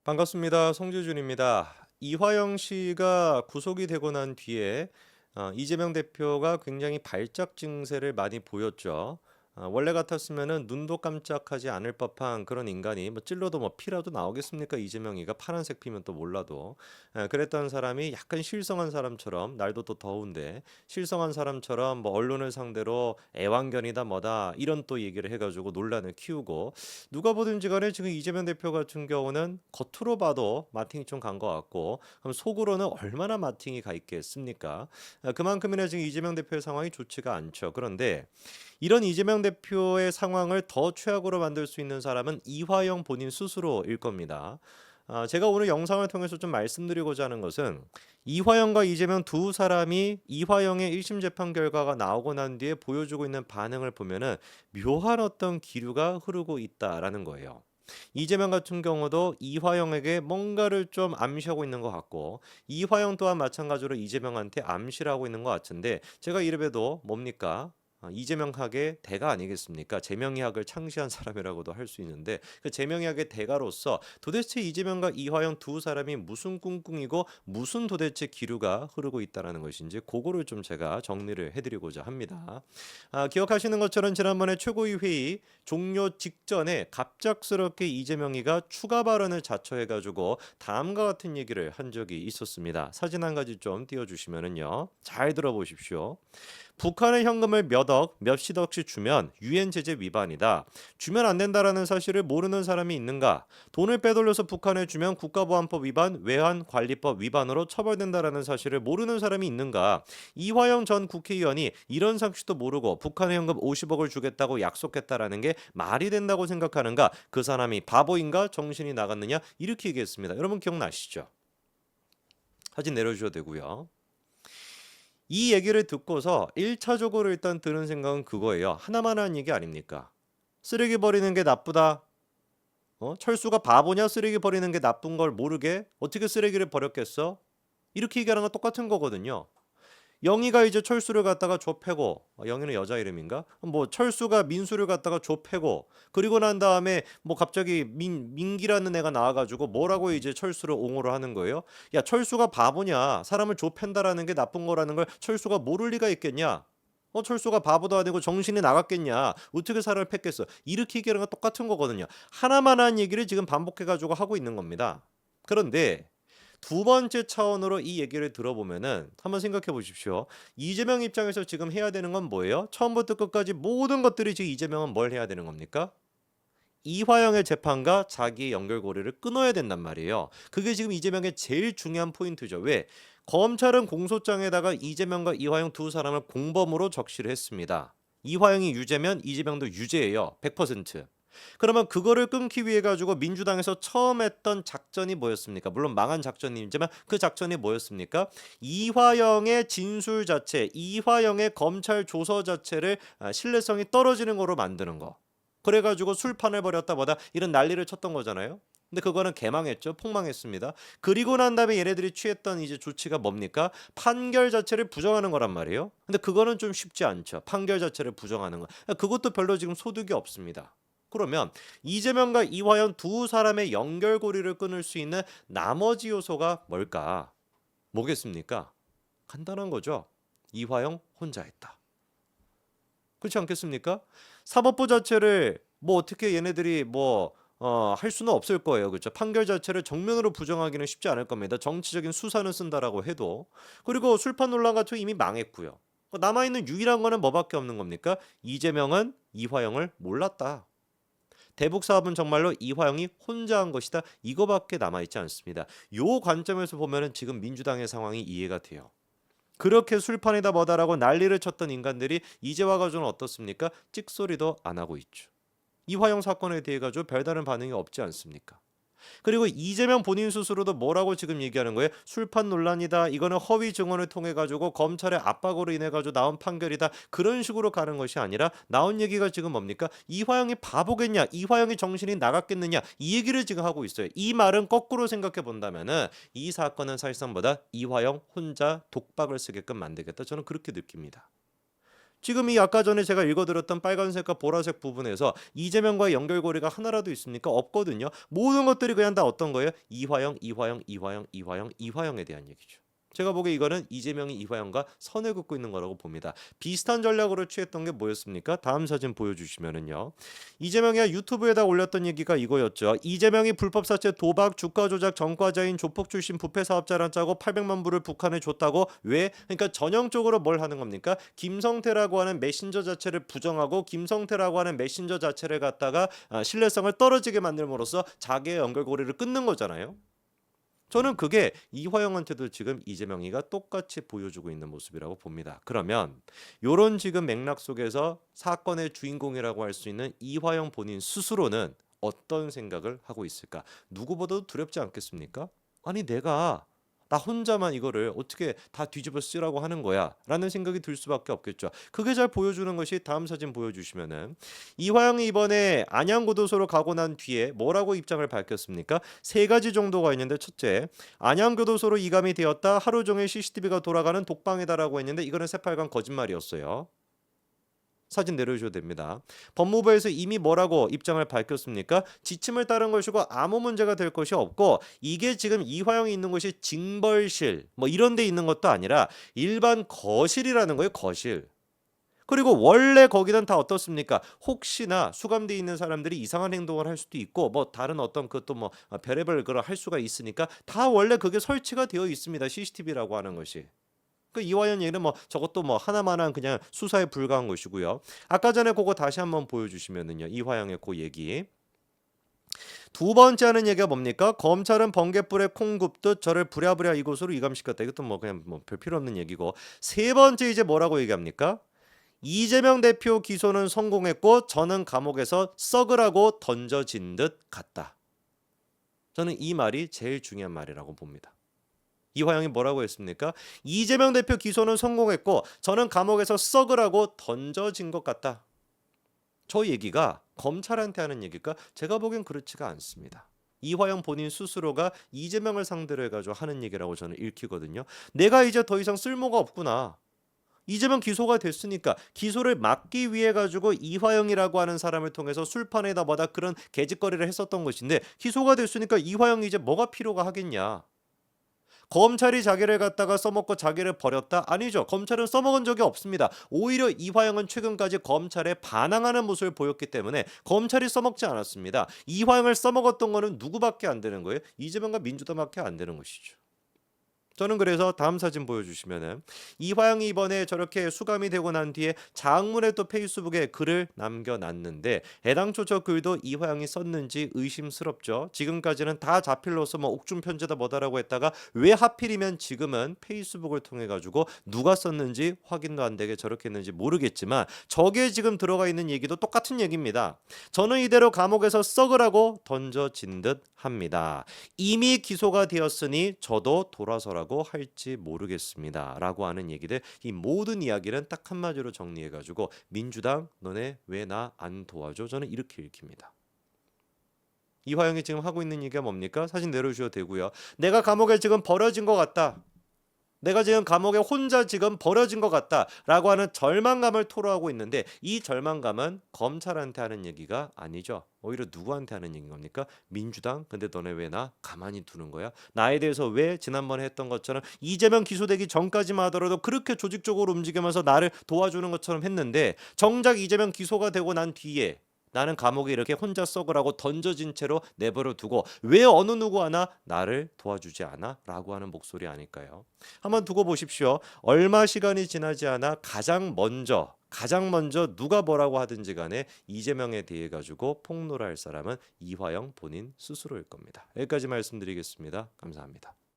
반갑습니다. 송재준입니다. 이화영 씨가 구속이 되고 난 뒤에 이재명 대표가 굉장히 발작 증세를 많이 보였죠. 원래 같았으면은 눈도 깜짝하지 않을 법한 그런 인간이 뭐 찔러도 뭐 피라도 나오겠습니까? 이재명이가 파란색 피면 또 몰라도 그랬던 사람이 약간 실성한 사람처럼 날도 또 더운데 실성한 사람처럼 뭐 언론을 상대로 애완견이다 뭐다 이런 또 얘기를 해가지고 논란을 키우고 누가 보든지 간에 지금 이재명 대표 같은 경우는 겉으로 봐도 마팅이 좀 간 것 같고 그럼 속으로는 얼마나 마팅이 가 있겠습니까? 그만큼이나 지금 이재명 대표의 상황이 좋지가 않죠. 그런데 이런 이재명 대표의 상황을 더 최악으로 만들 수 있는 사람은 이화영 본인 스스로일 겁니다. 제가 오늘 영상을 통해서 좀 말씀드리고자 하는 것은 이화영과 이재명 두 사람이 이화영의 1심 재판 결과가 나오고 난 뒤에 보여주고 있는 반응을 보면은 묘한 어떤 기류가 흐르고 있다라는 거예요. 이재명 같은 경우도 이화영에게 뭔가를 좀 암시하고 있는 것 같고 이화영 또한 마찬가지로 이재명한테 암시를 하고 있는 것 같은데 제가 이래봬도 뭡니까? 이재명학의 대가 아니겠습니까? 제명의학을 창시한 사람이라고도 할 수 있는데 그 제명의학의 대가로서 도대체 이재명과 이화영 두 사람이 무슨 꿍꿍이고 무슨 도대체 기류가 흐르고 있다라는 것인지 그거를 좀 제가 정리를 해드리고자 합니다. 기억하시는 것처럼 지난번에 최고위 회의 종료 직전에 갑작스럽게 이재명이가 추가 발언을 자처해가지고 다음과 같은 얘기를 한 적이 있었습니다. 사진 한 가지 좀 띄워주시면은요. 잘 들어보십시오. 북한의 현금을 몇 억, 몇십억씩 주면 유엔 제재 위반이다. 주면 안 된다라는 사실을 모르는 사람이 있는가? 돈을 빼돌려서 북한에 주면 국가보안법 위반, 외환관리법 위반으로 처벌된다라는 사실을 모르는 사람이 있는가? 이화영 전 국회의원이 이런 상식도 모르고 북한의 현금 50억을 주겠다고 약속했다라는 게 말이 된다고 생각하는가? 그 사람이 바보인가? 정신이 나갔느냐? 이렇게 얘기했습니다. 여러분 기억나시죠? 사진 내려주셔도 되고요. 이 얘기를 듣고서 1차적으로 일단 드는 생각은 그거예요. 하나만 한 얘기 아닙니까? 쓰레기 버리는 게 나쁘다. 철수가 바보냐? 쓰레기 버리는 게 나쁜 걸 모르게 어떻게 쓰레기를 버렸겠어? 이렇게 얘기하는 건 똑같은 거거든요. 영희가 이제 철수를 갖다가 좁혀고 영희는 여자 이름인가? 뭐 철수가 민수를 갖다가 좁혀고 그리고 난 다음에 뭐 갑자기 민기라는 애가 나와가지고 뭐라고 이제 철수를 옹호를 하는 거예요? 야 철수가 바보냐? 사람을 좁힌다라는 게 나쁜 거라는 걸 철수가 모를 리가 있겠냐? 철수가 바보도 아니고 정신이 나갔겠냐? 어떻게 사람을 팼겠어? 이렇게 얘기하는 건 똑같은 거거든요. 하나만 한 얘기를 지금 반복해가지고 하고 있는 겁니다. 그런데 두 번째 차원으로 이 얘기를 들어보면은 한번 생각해 보십시오. 이재명 입장에서 지금 해야 되는 건 뭐예요? 처음부터 끝까지 모든 것들이 지금 이재명은 뭘 해야 되는 겁니까? 이화영의 재판과 자기의 연결고리를 끊어야 된단 말이에요. 그게 지금 이재명의 제일 중요한 포인트죠. 왜? 검찰은 공소장에다가 이재명과 이화영 두 사람을 공범으로 적시를 했습니다. 이화영이 유죄면 이재명도 유죄예요. 100%. 그러면 그거를 끊기 위해 가지고 민주당에서 처음 했던 작전이 뭐였습니까? 물론 망한 작전이지만 그 작전이 뭐였습니까? 이화영의 진술 자체, 이화영의 검찰 조서 자체를 신뢰성이 떨어지는 거로 만드는 거. 그래가지고 술판을 벌였다 뭐다 이런 난리를 쳤던 거잖아요. 근데 그거는 개망했죠. 폭망했습니다. 그리고 난 다음에 얘네들이 취했던 이제 조치가 뭡니까? 판결 자체를 부정하는 거란 말이에요. 근데 그거는 좀 쉽지 않죠. 판결 자체를 부정하는 거. 그것도 별로 지금 소득이 없습니다. 그러면 이재명과 이화영 두 사람의 연결고리를 끊을 수 있는 나머지 요소가 뭘까? 뭐겠습니까? 간단한 거죠. 이화영 혼자 했다. 그렇지 않겠습니까? 사법부 자체를 뭐 어떻게 얘네들이 뭐 할 수는 없을 거예요. 그렇죠? 판결 자체를 정면으로 부정하기는 쉽지 않을 겁니다. 정치적인 수사는 쓴다라고 해도. 그리고 술판 논란 같은 거 이미 망했고요. 남아있는 유일한 거는 뭐밖에 없는 겁니까? 이재명은 이화영을 몰랐다. 대북 사업은 정말로 이화영이 혼자 한 것이다. 이거밖에 남아있지 않습니다. 요 관점에서 보면은 지금 민주당의 상황이 이해가 돼요. 그렇게 술판이다 뭐다라고 난리를 쳤던 인간들이 이제 와가지고는 어떻습니까? 찍소리도 안 하고 있죠. 이화영 사건에 대해 가지고 별다른 반응이 없지 않습니까? 그리고 이재명 본인 스스로도 뭐라고 지금 얘기하는 거예요? 술판 논란이다. 이거는 허위 증언을 통해 가지고 검찰의 압박으로 인해 가지고 나온 판결이다. 그런 식으로 가는 것이 아니라 나온 얘기가 지금 뭡니까? 이화영이 바보겠냐? 이화영이 정신이 나갔겠느냐? 이 얘기를 지금 하고 있어요. 이 말은 거꾸로 생각해 본다면은 이 사건은 사실상 뭐다? 이화영 혼자 독박을 쓰게끔 만들겠다. 저는 그렇게 느낍니다. 지금 이 아까 전에 제가 읽어드렸던 빨간색과 보라색 부분에서 이재명과의 연결고리가 하나라도 있습니까? 없거든요. 모든 것들이 그냥 다 어떤 거예요? 이화영, 이화영, 이화영, 이화영, 이화영에 대한 얘기죠. 제가 보기에 이거는 이재명이 이화영과 선을 긋고 있는 거라고 봅니다. 비슷한 전략으로 취했던 게 뭐였습니까? 다음 사진 보여주시면은요. 이재명이 유튜브에다 올렸던 얘기가 이거였죠. 이재명이 불법 사채, 도박, 주가 조작 전과자인 조폭 출신 부패 사업자란 짜고 800만 불을 북한에 줬다고. 왜? 그러니까 전형적으로 뭘 하는 겁니까? 김성태라고 하는 메신저 자체를 부정하고 김성태라고 하는 메신저 자체를 갖다가 신뢰성을 떨어지게 만들므로써 자기의 연결고리를 끊는 거잖아요. 저는 그게 이화영한테도 지금 이재명이가 똑같이 보여주고 있는 모습이라고 봅니다. 그러면 이런 지금 맥락 속에서 사건의 주인공이라고 할 수 있는 이화영 본인 스스로는 어떤 생각을 하고 있을까? 누구보다도 두렵지 않겠습니까? 아니 나 혼자만 이거를 어떻게 다 뒤집어 쓰라고 하는 거야 라는 생각이 들 수밖에 없겠죠. 그게 잘 보여주는 것이 다음 사진 보여주시면은 이화영이 이번에 안양교도소로 가고 난 뒤에 뭐라고 입장을 밝혔습니까? 세 가지 정도가 있는데, 첫째, 안양교도소로 이감이 되었다. 하루 종일 CCTV가 돌아가는 독방이다라고 했는데 이거는 새빨간 거짓말이었어요. 사진 내려주셔도 됩니다. 법무부에서 이미 뭐라고 입장을 밝혔습니까? 지침을 따른 것이고 아무 문제가 될 것이 없고, 이게 지금 이화영이 있는 곳이 징벌실 뭐 이런 데 있는 것도 아니라 일반 거실이라는 거예요. 거실. 그리고 원래 거기는 다 어떻습니까? 혹시나 수감돼 있는 사람들이 이상한 행동을 할 수도 있고 뭐 다른 어떤 그것도 뭐 별의별 그걸 할 수가 있으니까 다 원래 그게 설치가 되어 있습니다. CCTV라고 하는 것이. 그 이화연 얘기는 뭐 저것도 뭐 하나만한 그냥 수사에 불과한 것이고요. 아까 전에 그거 다시 한번 보여주시면은요. 이화영의 그 얘기. 두 번째 하는 얘기가 뭡니까? 검찰은 번갯불에 콩 굽듯 저를 부랴부랴 이곳으로 이감시켰다. 이것도 뭐 그냥 뭐 별 필요 없는 얘기고. 세 번째 이제 뭐라고 얘기합니까? 이재명 대표 기소는 성공했고 저는 감옥에서 썩으라고 던져진 듯 같다. 저는 이 말이 제일 중요한 말이라고 봅니다. 이화영이 뭐라고 했습니까? 이재명 대표 기소는 성공했고 저는 감옥에서 썩으라고 던져진 것 같다. 저 얘기가 검찰한테 하는 얘기가 제가 보기엔 그렇지가 않습니다. 이화영 본인 스스로가 이재명을 상대로 해가지고 하는 얘기라고 저는 읽히거든요. 내가 이제 더 이상 쓸모가 없구나. 이재명 기소가 됐으니까 기소를 막기 위해 가지고 이화영이라고 하는 사람을 통해서 술판에다 뭐다 그런 개짓거리를 했었던 것인데, 기소가 됐으니까 이화영이 이제 뭐가 필요가 하겠냐. 검찰이 자기를 갖다가 써먹고 자기를 버렸다? 아니죠. 검찰은 써먹은 적이 없습니다. 오히려 이화영은 최근까지 검찰에 반항하는 모습을 보였기 때문에 검찰이 써먹지 않았습니다. 이화영을 써먹었던 거는 누구밖에 안 되는 거예요? 이재명과 민주당밖에 안 되는 것이죠. 저는 그래서 다음 사진 보여주시면은 이화영이 이번에 저렇게 수감이 되고 난 뒤에 장문의 또 페이스북에 글을 남겨놨는데, 애당초 저 글도 이화영이 썼는지 의심스럽죠. 지금까지는 다 자필로서 뭐 옥중 편지다 뭐다라고 했다가 왜 하필이면 지금은 페이스북을 통해 가지고 누가 썼는지 확인도 안 되게 저렇게 했는지 모르겠지만, 저게 지금 들어가 있는 얘기도 똑같은 얘기입니다. 저는 이대로 감옥에서 썩으라고 던져진 듯 합니다. 이미 기소가 되었으니 저도 돌아서라고 할지 모르겠습니다 라고 하는 얘기들, 이 모든 이야기는 딱 한마디로 정리해가지고 민주당 너네 왜 나 안 도와줘? 저는 이렇게 읽힙니다. 이화영이 지금 하고 있는 얘기가 뭡니까? 사진 내려주셔도 되고요. 내가 감옥에 지금 버려진 것 같다. 내가 지금 감옥에 혼자 지금 버려진 것 같다라고 하는 절망감을 토로하고 있는데, 이 절망감은 검찰한테 하는 얘기가 아니죠. 오히려 누구한테 하는 얘기인 겁니까? 민주당. 근데 너네 왜 나 가만히 두는 거야? 나에 대해서 왜 지난번에 했던 것처럼 이재명 기소되기 전까지만 하더라도 그렇게 조직적으로 움직이면서 나를 도와주는 것처럼 했는데, 정작 이재명 기소가 되고 난 뒤에 나는 감옥에 이렇게 혼자 썩으라고 던져진 채로 내버려 두고 왜 어느 누구 하나 나를 도와주지 않아? 라고 하는 목소리 아닐까요? 한번 두고 보십시오. 얼마 시간이 지나지 않아 가장 먼저 누가 뭐라고 하든지 간에 이재명에 대해 가지고 폭로를 할 사람은 이화영 본인 스스로일 겁니다. 여기까지 말씀드리겠습니다. 감사합니다.